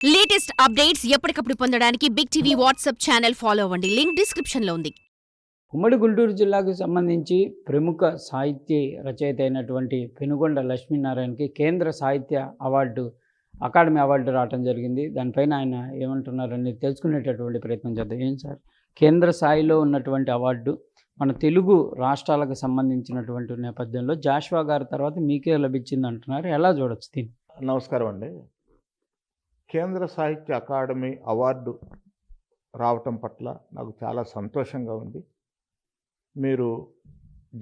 Latest updates ఎప్పటికప్పుడు పొందడానికి Big TV WhatsApp channel follow అవ్వండి. లింక్ డిస్క్రిప్షన్ లో ఉంది. ఉమ్మడి గుంటూరు జిల్లాకు సంబంధించి ప్రముఖ సాహితీ రచయిత అయినటువంటి పెనుగొండ లక్ష్మీనారాయణకి కేంద్ర సాహిత్య అవార్డు అకాడమీ అవార్డు రావడం జరిగింది. దానిపైన ఆయన ఏమంటున్నారని తెలుసుకునేటటువంటి ప్రయత్నం చేద్దాం. ఏం సార్, కేంద్ర స్థాయిలో ఉన్నటువంటి అవార్డు మన తెలుగు రాష్ట్రాలకు సంబంధించినటువంటి నేపథ్యంలో జాషువా గారి తర్వాత మీకే లభించింది అంటున్నారు. ఎలా చూడొచ్చు దీన్ని? నమస్కారం అండి. కేంద్ర సాహిత్య అకాడమీ అవార్డు రావటం పట్ల నాకు చాలా సంతోషంగా ఉంది. మీరు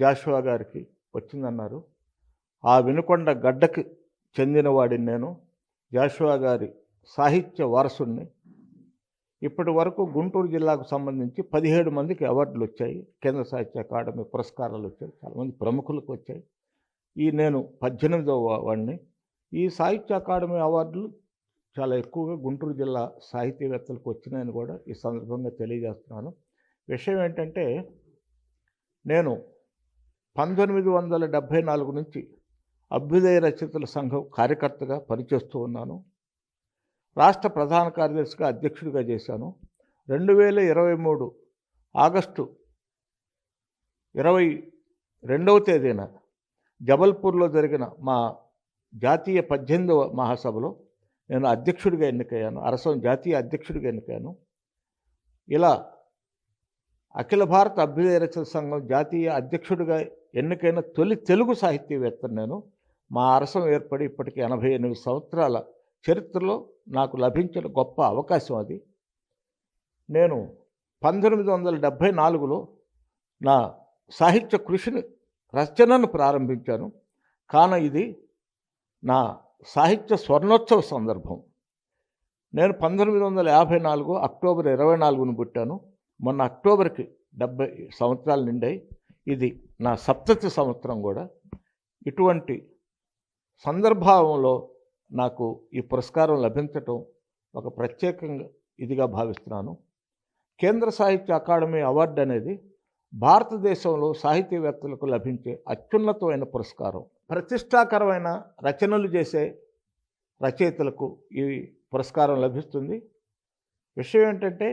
జాషువా గారికి వచ్చిందన్నారు. ఆ వినుకొండ గడ్డకి చెందినవాడిని నేను. జాషువా గారి సాహిత్య వారసుడిని. ఇప్పటి వరకు గుంటూరు జిల్లాకు సంబంధించి 17 మందికి అవార్డులు వచ్చాయి. కేంద్ర సాహిత్య అకాడమీ పురస్కారాలు వచ్చాయి. చాలామంది ప్రముఖులకు వచ్చాయి. నేను 18వ వాడిని. ఈ సాహిత్య అకాడమీ అవార్డులు చాలా ఎక్కువగా గుంటూరు జిల్లా సాహితీవేత్తలకు వచ్చినాయని కూడా ఈ సందర్భంగా తెలియజేస్తున్నాను. విషయం ఏంటంటే, నేను 1974 నుంచి అభ్యుదయ రచయితల సంఘం కార్యకర్తగా పనిచేస్తూ ఉన్నాను. రాష్ట్ర ప్రధాన కార్యదర్శిగా అధ్యక్షుడిగా చేశాను. 2023 ఆగస్టు 22వ తేదీన జబల్పూర్లో జరిగిన మా జాతీయ 18వ మహాసభలో నేను అధ్యక్షుడిగా ఎన్నికయ్యాను. అరసం జాతీయ అధ్యక్షుడిగా ఎన్నికయ్యాను. ఇలా అఖిల భారత అభ్యుదయ రచయితల సంఘం జాతీయ అధ్యక్షుడిగా ఎన్నికైన తొలి తెలుగు సాహితీవేత్తను నేను. మా అరసం ఏర్పడి ఇప్పటికీ 88 సంవత్సరాల చరిత్రలో నాకు లభించిన గొప్ప అవకాశం అది. నేను 1974లో నా సాహిత్య కృషిని రచనను ప్రారంభించాను. కాన ఇది నా సాహిత్య స్వర్ణోత్సవ సందర్భం. నేను 1954 అక్టోబర్ 24ను పుట్టాను. మొన్న అక్టోబర్కి 70 సంవత్సరాలు నిండాయి. ఇది నా సప్తతి సంవత్సరం కూడా. ఇటువంటి సందర్భంలో నాకు ఈ పురస్కారం లభించటం ఒక ప్రత్యేకంగా ఇదిగా భావిస్తున్నాను. కేంద్ర సాహిత్య అకాడమీ అవార్డు అనేది భారతదేశంలో సాహితీవేత్తలకు లభించే అత్యున్నతమైన పురస్కారం. ప్రతిష్టాకరమైన రచనలు చేసే రచయితలకు ఈ పురస్కారం లభిస్తుంది. విషయం ఏంటంటే,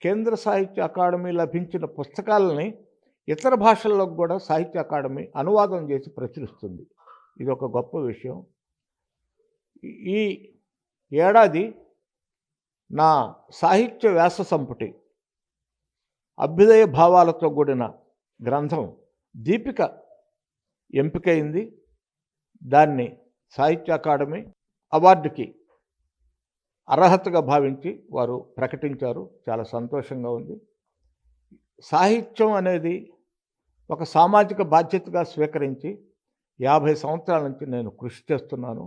కేంద్ర సాహిత్య అకాడమీ లభించిన పుస్తకాలని ఇతర భాషల్లోకి కూడా సాహిత్య అకాడమీ అనువాదం చేసి ప్రచురిస్తుంది. ఇది ఒక గొప్ప విషయం. ఈ ఏడాది నా సాహిత్య వ్యాస సంపుటి అభ్యుదయ భావాలతో కూడిన గ్రంథం దీపిక ఎంపికైంది. దాన్ని సాహిత్య అకాడమీ అవార్డుకి అర్హతగా భావించి వారు ప్రకటించారు. చాలా సంతోషంగా ఉంది. సాహిత్యం అనేది ఒక సామాజిక బాధ్యతగా స్వీకరించి 50 సంవత్సరాల నుంచి నేను కృషి చేస్తున్నాను.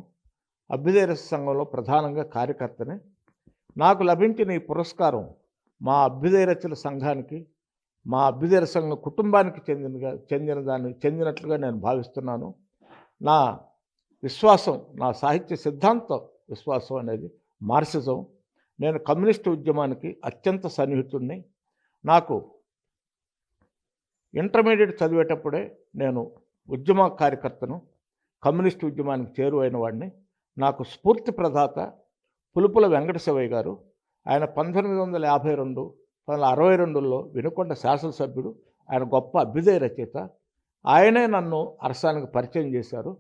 అభ్యుదయ రచయితల సంఘంలో ప్రధానంగా కార్యకర్తనే. నాకు లభించిన ఈ పురస్కారం మా అభ్యుదయ రచయితల సంఘానికి, మా అభ్యుదయ సంఘం కుటుంబానికి చెందినట్లుగా నేను భావిస్తున్నాను. నా విశ్వాసం, నా సాహిత్య సిద్ధాంతం విశ్వాసం అనేది మార్క్సిజం. నేను కమ్యూనిస్టు ఉద్యమానికి అత్యంత సన్నిహితుడిని. నాకు ఇంటర్మీడియట్ చదివేటప్పుడే నేను ఉద్యమ కార్యకర్తను, కమ్యూనిస్టు ఉద్యమానికి చేరువైన వాడిని. నాకు స్ఫూర్తి ప్రదాత పులుపుల వెంకట శివయ్య గారు. ఆయన 1952, 1962లో వినుకొండ శాసనసభ్యుడు. ఆయన గొప్ప అభ్యుదయ రచయిత. ఆయనే నన్ను అరసానికి పరిచయం చేశారు.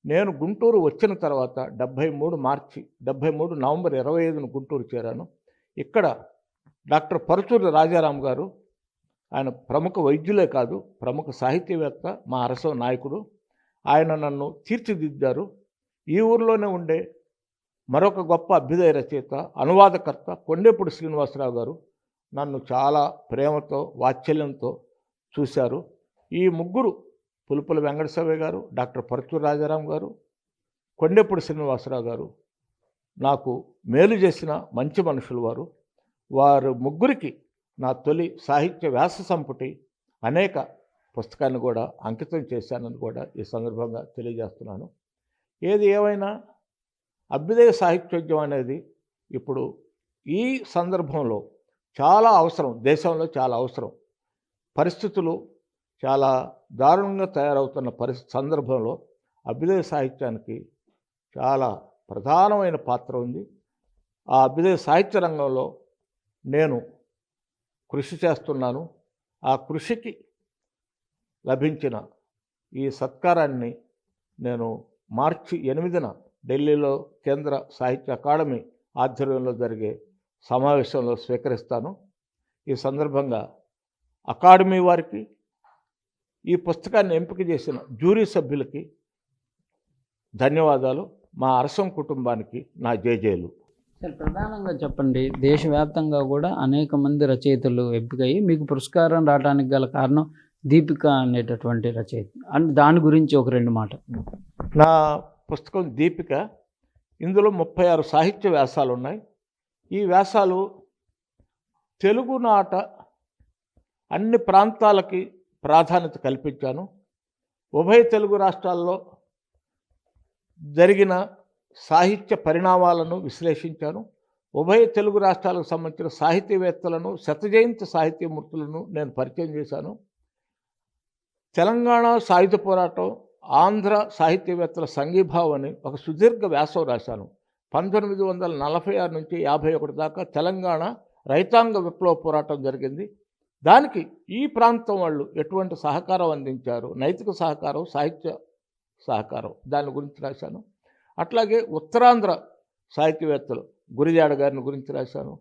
నేను గుంటూరు వచ్చిన తర్వాత 73 నవంబర్ 25న గుంటూరు చేరాను. ఇక్కడ డాక్టర్ పరుచూరి రాజారాం గారు, ఆయన ప్రముఖ వైద్యులే కాదు, ప్రముఖ సాహితీవేత్త, మా అరసం నాయకుడు. ఆయన నన్ను తీర్చిదిద్దారు. ఈ ఊరిలోనే ఉండే మరొక గొప్ప అభ్యుదయ రచయిత, అనువాదకర్త కొండేపూడి శ్రీనివాసరావు గారు నన్ను చాలా ప్రేమతో, వాత్సల్యంతో చూశారు. ఈ ముగ్గురు, పులుపుల వెంకట శివయ్య గారు, డాక్టర్ పరుచూరి రాజారాం గారు, కొండేపూడి శ్రీనివాసరావు గారు నాకు మేలు చేసిన మంచి మనుషులు వారు. వారు ముగ్గురికి నా తొలి సాహిత్య వ్యాస సంపుటి అనేక పుస్తకాన్ని కూడా అంకితం చేశానని కూడా ఈ సందర్భంగా తెలియజేస్తున్నాను. ఏది ఏమైనా అభ్యుదయ సాహిత్యోద్యమం అనేది ఇప్పుడు ఈ సందర్భంలో చాలా అవసరం, దేశంలో చాలా అవసరం. పరిస్థితులు చాలా దారుణంగా తయారవుతున్న సందర్భంలో అభ్యుదయ సాహిత్యానికి చాలా ప్రధానమైన పాత్ర ఉంది. ఆ అభ్యుదయ సాహిత్య రంగంలో నేను కృషి చేస్తున్నాను. ఆ కృషికి లభించిన ఈ సత్కారాన్ని నేను మార్చి 8న ఢిల్లీలో కేంద్ర సాహిత్య అకాడమీ ఆధ్వర్యంలో జరిగే సమావేశంలో స్వీకరిస్తాను. ఈ సందర్భంగా అకాడమీ వారికి, ఈ పుస్తకాన్ని ఎంపిక చేసిన జ్యూరీ సభ్యులకి ధన్యవాదాలు. మా అరసం కుటుంబానికి నా జేజేలు. సార్, ప్రధానంగా చెప్పండి, దేశవ్యాప్తంగా కూడా అనేక మంది రచయితలు ఎంపికయ్యి మీకు పురస్కారం రావడానికి గల కారణం దీపిక అనేటటువంటి రచయిత, అండ్ దాని గురించి ఒక 2 మాటలు. నా పుస్తకం దీపిక. ఇందులో 36 సాహిత్య వ్యాసాలు ఉన్నాయి. ఈ వ్యాసాలు తెలుగునాట అన్ని ప్రాంతాలకి ప్రాధాన్యత కల్పించాను. ఉభయ తెలుగు రాష్ట్రాల్లో జరిగిన సాహిత్య పరిణామాలను విశ్లేషించాను. ఉభయ తెలుగు రాష్ట్రాలకు సంబంధించిన సాహితీవేత్తలను, శతజయంతి సాహితీమూర్తులను నేను పరిచయం చేశాను. తెలంగాణ సాయుధ పోరాటం, ఆంధ్ర సాహితీవేత్తల సంఘీభావం అని ఒక సుదీర్ఘ వ్యాసం రాశాను. 1946 నుంచి 51 దాకా తెలంగాణ రైతాంగ విప్లవ పోరాటం జరిగింది. దానికి ఈ ప్రాంతం వాళ్ళు ఎటువంటి సహకారం అందించారు, నైతిక సహకారం, సాహిత్య సహకారం, దాని గురించి రాశాను. అట్లాగే ఉత్తరాంధ్ర సాహితీవేత్తలు గురిజాడ గారిని గురించి రాశాను.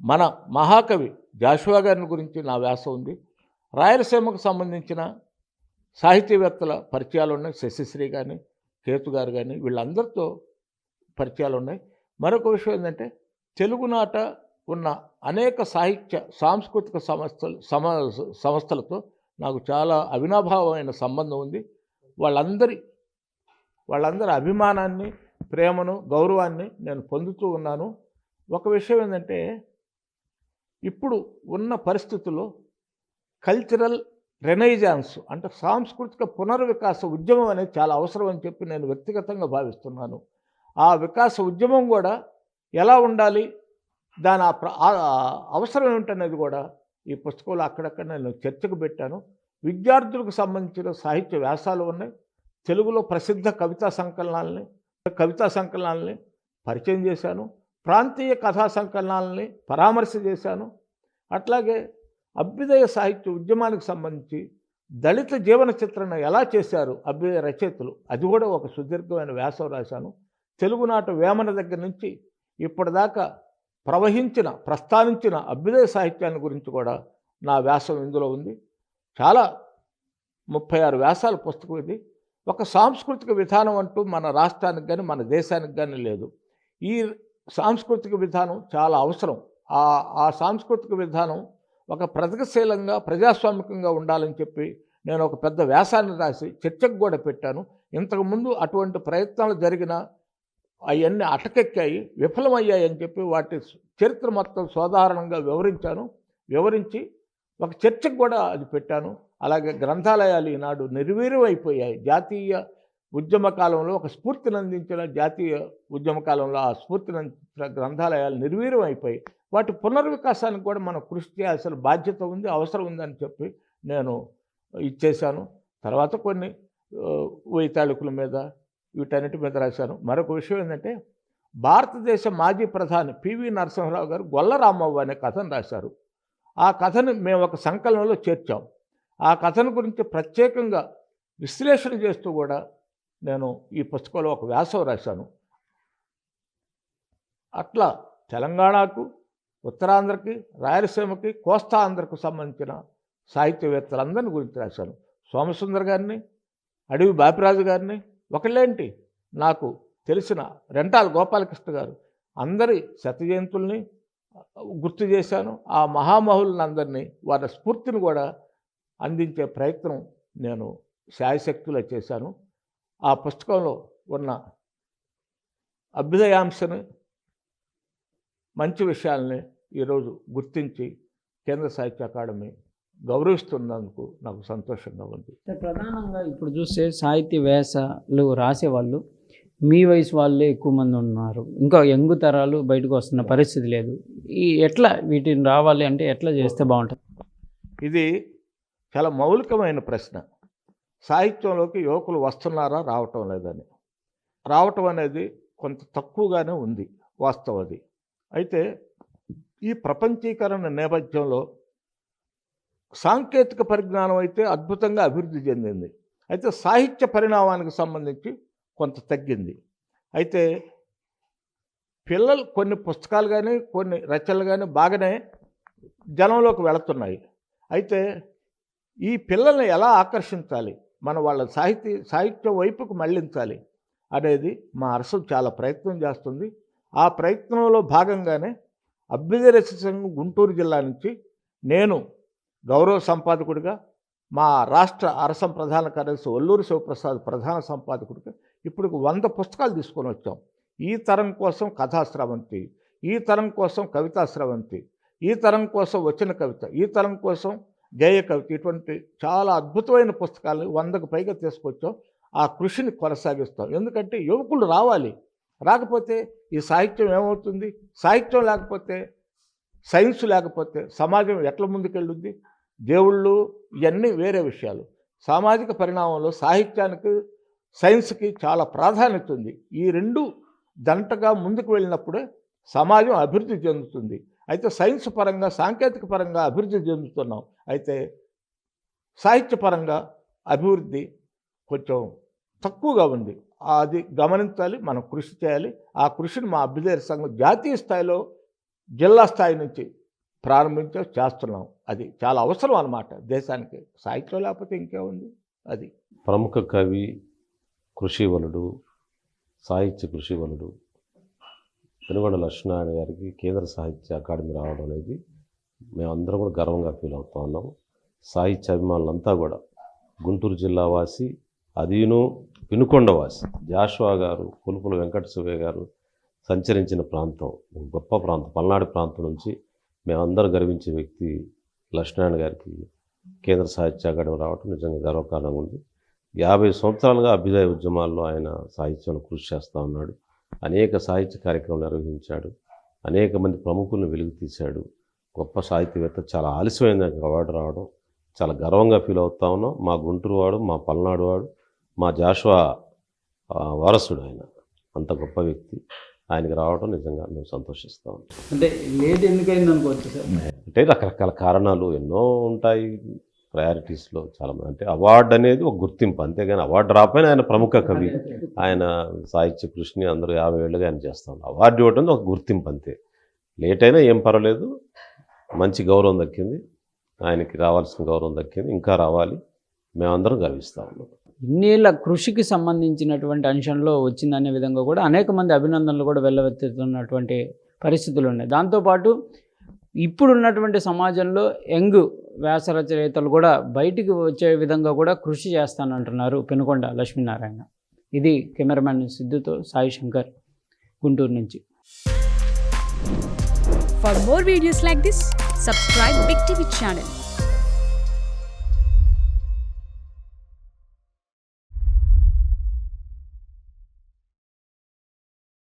మన మహాకవి జాషువా గారిని గురించి నా వ్యాసం ఉంది. రాయలసీమకు సంబంధించిన సాహితీవేత్తల పరిచయాలు ఉన్నాయి. శశిశ్రీ కానీ, కేతు గారు కానీ, వీళ్ళందరితో పరిచయాలు ఉన్నాయి. మరొక విషయం ఏంటంటే, తెలుగునాట ఉన్న అనేక సాహిత్య సాంస్కృతిక సంస్థలతో నాకు చాలా అవినాభావమైన సంబంధం ఉంది. వాళ్ళందరి అభిమానాన్ని, ప్రేమను, గౌరవాన్ని నేను పొందుతూ ఉన్నాను. ఒక విషయం ఏంటంటే, ఇప్పుడు ఉన్న పరిస్థితుల్లో కల్చరల్ రెనైజాన్స్ అంటే సాంస్కృతిక పునర్వికాస ఉద్యమం అనేది చాలా అవసరం అని చెప్పి నేను వ్యక్తిగతంగా భావిస్తున్నాను. ఆ వికాస ఉద్యమం కూడా ఎలా ఉండాలి, దాని అవసరం ఏమిటనేది కూడా ఈ పుస్తకంలో అక్కడక్కడ నేను చర్చకు పెట్టాను. విద్యార్థులకు సంబంధించిన సాహిత్య వ్యాసాలు ఉన్నాయి. తెలుగులో ప్రసిద్ధ కవితా సంకలనాలని పరిచయం చేశాను. ప్రాంతీయ కథా సంకలనాలని పరామర్శ చేశాను. అట్లాగే అభ్యుదయ సాహిత్య ఉద్యమానికి సంబంధించి దళిత జీవన చిత్రణ ఎలా చేశారు అభ్యుదయ రచయితలు, అది కూడా ఒక సుదీర్ఘమైన వ్యాసం రాశాను. తెలుగునాట వేమన దగ్గర నుంచి ఇప్పటిదాకా ప్రస్తావించిన అభ్యుదయ సాహిత్యాన్ని గురించి కూడా నా వ్యాసం ఇందులో ఉంది. చాలా 36 వ్యాసాల పుస్తకం ఇది. ఒక సాంస్కృతిక విధానం అంటూ మన రాష్ట్రానికి కానీ మన దేశానికి కానీ లేదు. ఈ సాంస్కృతిక విధానం చాలా అవసరం. ఆ సాంస్కృతిక విధానం ఒక ప్రగతిశీలంగా, ప్రజాస్వామికంగా ఉండాలని చెప్పి నేను ఒక పెద్ద వ్యాసాన్ని రాసి చర్చకు కూడా పెట్టాను. ఇంతకుముందు అటువంటి ప్రయత్నాలు జరిగిన అవన్నీ అటకెక్కాయి, విఫలమయ్యాయి అని చెప్పి వాటి చరిత్ర మొత్తం సాధారణంగా వివరించి ఒక చర్చకు కూడా అది పెట్టాను. అలాగే గ్రంథాలయాలు ఈనాడు నిర్వీర్యం అయిపోయాయి. జాతీయ ఉద్యమ కాలంలో ఒక స్ఫూర్తిని అందించిన జాతీయ ఉద్యమ కాలంలో ఆ స్ఫూర్తిని అందించిన గ్రంథాలయాలు నిర్వీర్యం అయిపోయి వాటి పునర్వికాసానికి కూడా మనం కృషి చేయాల్సిన బాధ్యత ఉంది, అవసరం ఉందని చెప్పి నేను ఇచ్చేశాను. తర్వాత కొన్ని వైతాళికుల మీద, వీటన్నిటి మీద రాశాను. మరొక విషయం ఏంటంటే, భారతదేశ మాజీ ప్రధాని పివి నరసింహరావు గారు గొల్ల రామవ్వ అనే కథను రాశారు. ఆ కథను మేము ఒక సంకలనంలో చేర్చాం. ఆ కథను గురించి ప్రత్యేకంగా విశ్లేషణ చేస్తూ కూడా నేను ఈ పుస్తకంలో ఒక వ్యాసం రాశాను. అట్లా తెలంగాణకు, ఉత్తరాంధ్రకి, రాయలసీమకి, కోస్తా ఆంధ్రకు సంబంధించిన సాహిత్యవేత్తలందరిని గురించి రాశాను. సోమసుందర్ గారిని, అడవి బాపిరాజు గారిని, ఒకళ్ళేంటి నాకు తెలిసిన రెంటాల గోపాలకృష్ణ గారు, అందరి శతజయంతుల్ని గుర్తు చేశాను. ఆ మహామహులను అందరినీ, వారి స్ఫూర్తిని కూడా అందించే ప్రయత్నం నేను శాయశక్తులు చేశాను. ఆ పుస్తకంలో ఉన్న అభ్యుదయాంశని, మంచి విషయాల్ని ఈరోజు గుర్తించి కేంద్ర సాహిత్య అకాడమీ గౌరవిస్తున్నందుకు నాకు సంతోషంగా ఉంది. ప్రధానంగా ఇప్పుడు చూస్తే సాహిత్య వ్యాసాలు రాసేవాళ్ళు మీ వయసు వాళ్ళే ఎక్కువ మంది ఉన్నారు. ఇంకా యంగు తరాలు బయటకు వస్తున్న పరిస్థితి లేదు. ఎట్లా వీటిని రావాలి అంటే ఎట్లా చేస్తే బాగుంటుంది? ఇది చాలా మౌలికమైన ప్రశ్న. సాహిత్యంలోకి యువకులు వస్తున్నారా, రావటం లేదని. రావటం అనేది కొంత తక్కువగానే ఉంది, వాస్తవం అది. అయితే ఈ ప్రపంచీకరణ నేపథ్యంలో సాంకేతిక పరిజ్ఞానం అయితే అద్భుతంగా అభివృద్ధి చెందింది. అయితే సాహిత్య పరిణామానికి సంబంధించి కొంత తగ్గింది. అయితే పిల్లలు కొన్ని పుస్తకాలు కానీ కొన్ని రచనలు కానీ బాగానే జనంలోకి వెళుతున్నాయి. అయితే ఈ పిల్లల్ని ఎలా ఆకర్షించాలి, వాళ్ళ సాహిత్యం వైపుకు మళ్ళించాలి అనేది మా అరసం చాలా ప్రయత్నం చేస్తుంది. ఆ ప్రయత్నంలో భాగంగానే అభ్యుదయ రచయితల సంఘం గుంటూరు జిల్లా నుంచి నేను గౌరవ సంపాదకుడిగా, మా రాష్ట్ర అరసం ప్రధాన కార్యదర్శి ఒల్లూరు శివప్రసాద్ ప్రధాన సంపాదకుడిగా ఇప్పుడు 100 పుస్తకాలు తీసుకొని వచ్చాం. ఈ తరం కోసం కథాస్రవంతి, ఈ తరం కోసం కవితాస్రవంతి, ఈ తరం కోసం వచన కవిత, ఈ తరం కోసం గేయ కవిత, ఇటువంటి చాలా అద్భుతమైన పుస్తకాలు 100కు పైగా తీసుకొచ్చాం. ఆ కృషిని కొనసాగిస్తాం. ఎందుకంటే యువకులు రావాలి. రాకపోతే ఈ సాహిత్యం ఏమవుతుంది? సాహిత్యం లేకపోతే, సైన్స్ లేకపోతే సమాజం ఎట్లా ముందుకెళ్ళుద్ది? దేవుళ్ళు ఇవన్నీ వేరే విషయాలు. సామాజిక పరిణామంలో సాహిత్యానికి, సైన్స్కి చాలా ప్రాధాన్యత ఉంది. ఈ రెండు జంటగా ముందుకు వెళ్ళినప్పుడే సమాజం అభివృద్ధి చెందుతుంది. అయితే సైన్స్ పరంగా, సాంకేతిక పరంగా అభివృద్ధి చెందుతున్నాం. అయితే సాహిత్యపరంగా అభివృద్ధి కొంచెం తక్కువగా ఉంది. అది గమనించాలి, మనం కృషి చేయాలి. ఆ కృషిని మా అభ్యుదయ సంఘం జాతీయ స్థాయిలో, జిల్లా స్థాయి నుంచి చేస్తున్నాం. అది చాలా అవసరం అన్నమాట దేశానికి. సాహిత్యం లేకపోతే ఇంకేముంది. అది ప్రముఖ కవి, కృషివలుడు, సాహిత్య కృషివలుడు పెనుగొండ లక్ష్మీనారాయణ గారికి కేంద్ర సాహిత్య అకాడమీ రావడం అనేది మేమందరం కూడా గర్వంగా ఫీల్ అవుతా ఉన్నాం. సాహిత్య అభిమానులంతా కూడా గుంటూరు జిల్లా వాసి, అదీను పెనుకొండ వాసి జాషువా గారు, పులుపుల వెంకట శివయ్య గారు సంచరించిన ప్రాంతం, గొప్ప ప్రాంతం, పల్నాడు ప్రాంతం నుంచి మేమందరం గర్వించే వ్యక్తి లక్ష్మీనారాయణ గారికి కేంద్ర సాహిత్య అకాడమీ రావడం నిజంగా గర్వకారణంగా ఉంది. 50 సంవత్సరాలుగా అభ్యుదయ ఉద్యమాల్లో ఆయన సాహిత్యంలో కృషి చేస్తూ ఉన్నాడు. అనేక సాహిత్య కార్యక్రమాలు నిర్వహించాడు. అనేక మంది ప్రముఖులను వెలుగు తీశాడు. గొప్ప సాహిత్యవేత్త. చాలా ఆలస్యమైన అవార్డు రావడం చాలా గర్వంగా ఫీల్ అవుతా ఉన్నాం. మా గుంటూరు వాడు, మా పల్నాడు వాడు, మా జాషువా వారసుడు ఆయన. అంత గొప్ప వ్యక్తి. ఆయనకి రావడం నిజంగా మేము సంతోషిస్తూ ఉంటాం. అంటే లేట్ ఎందుకైంది అనుకోవచ్చు సార్? అంటే రకరకాల కారణాలు ఎన్నో ఉంటాయి. ప్రయారిటీస్లో చాలామంది, అంటే అవార్డు అనేది ఒక గుర్తింపు, అంతేగాని అవార్డు రాకపోయినా ఆయన ప్రముఖ కవి, ఆయన సాహిత్య కృషిని అందరూ 50 ఏళ్ళుగా ఆయన చేస్తూ ఉన్నారు. అవార్డు ఇవ్వడం ఒక గుర్తింపు అంతే. లేట్ అయినా ఏం పర్వాలేదు. మంచి గౌరవం దక్కింది, ఆయనకి రావాల్సిన గౌరవం దక్కింది. ఇంకా రావాలి. మేమందరం గర్విస్తూ ఉన్నాం. ఇన్నేళ్ల కృషికి సంబంధించినటువంటి అంశంలో వచ్చిందనే విధంగా కూడా అనేక మంది అభినందనలు కూడా వెళ్ళవెత్తుతున్నటువంటి పరిస్థితులు ఉన్నాయి. దాంతోపాటు ఇప్పుడున్నటువంటి సమాజంలో యంగ్ వ్యాస రచయితలు కూడా బయటికి వచ్చే విధంగా కూడా కృషి చేస్తానంటున్నారు పెనుకొండ లక్ష్మీనారాయణ. ఇది కెమెరామ్యాన్ సిద్ధుతో సాయి శంకర్, గుంటూరు నుంచి. For more videos like this, subscribe Big TV channel.